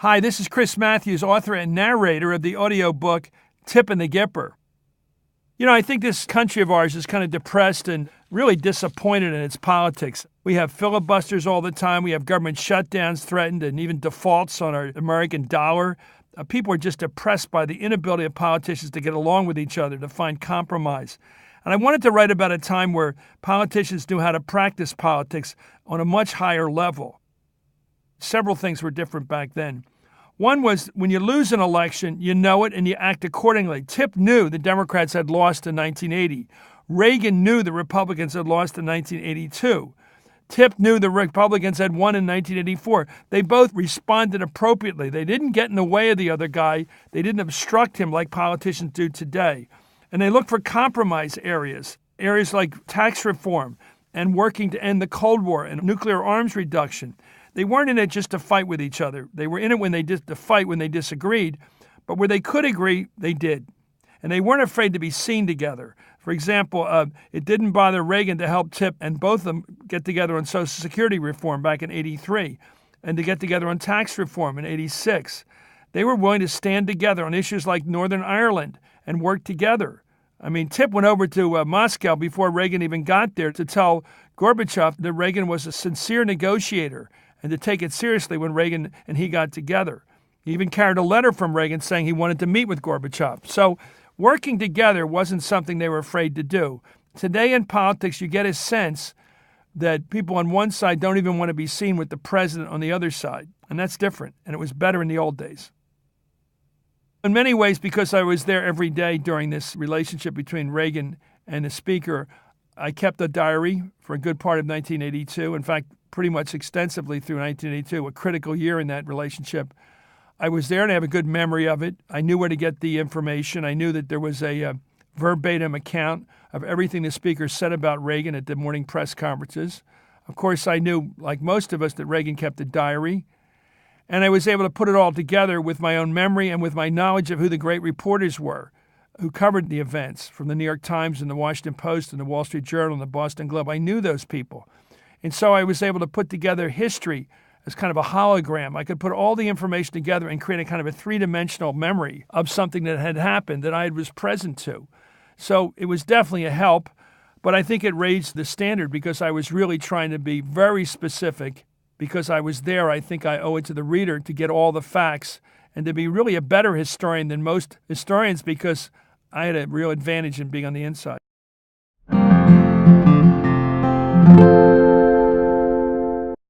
Hi, this is Chris Matthews, author and narrator of the audiobook TIP and the GIPPER. I think this country of ours is kind of depressed and really disappointed in its politics. We have filibusters all the time. We have government shutdowns threatened and even defaults on our American dollar. People are just depressed by the inability of politicians to get along with each other, to find compromise. And I wanted to write about a time where politicians knew how to practice politics on a much higher level. Several things were different back then. One was when you lose an election, you know it and you act accordingly. TIP knew the Democrats had lost in 1980. Reagan knew the Republicans had lost in 1982. TIP knew the Republicans had won in 1984. They both responded appropriately. They didn't get in the way of the other guy. They didn't obstruct him like politicians do today. And they looked for compromise areas like tax reform and working to end the Cold War and nuclear arms reduction. They weren't in it just to fight with each other. They were in it to fight when they disagreed, but where they could agree, they did. And they weren't afraid to be seen together. For example, it didn't bother Reagan to help TIP and both of them get together on Social Security reform back in 1983 and to get together on tax reform in 1986. They were willing to stand together on issues like Northern Ireland and work together. TIP went over to Moscow before Reagan even got there to tell Gorbachev that Reagan was a sincere negotiator and to take it seriously when Reagan and he got together. He even carried a letter from Reagan saying he wanted to meet with Gorbachev. So working together wasn't something they were afraid to do. Today in politics, you get a sense that people on one side don't even want to be seen with the president on the other side. And that's different. And it was better in the old days. In many ways, because I was there every day during this relationship between Reagan and the speaker, I kept a diary for a good part of 1982. In fact, pretty much extensively through 1982, a critical year in that relationship. I was there and I have a good memory of it. I knew where to get the information. I knew that there was a verbatim account of everything the speaker said about Reagan at the morning press conferences. Of course, I knew, like most of us, that Reagan kept a diary. And I was able to put it all together with my own memory and with my knowledge of who the great reporters were who covered the events from the New York Times and the Washington Post and the Wall Street Journal and the Boston Globe. I knew those people. And so I was able to put together history as kind of a hologram. I could put all the information together and create a kind of a three-dimensional memory of something that had happened that I was present to. So it was definitely a help, but I think it raised the standard because I was really trying to be very specific. Because I was there, I think I owe it to the reader to get all the facts and to be really a better historian than most historians because I had a real advantage in being on the inside.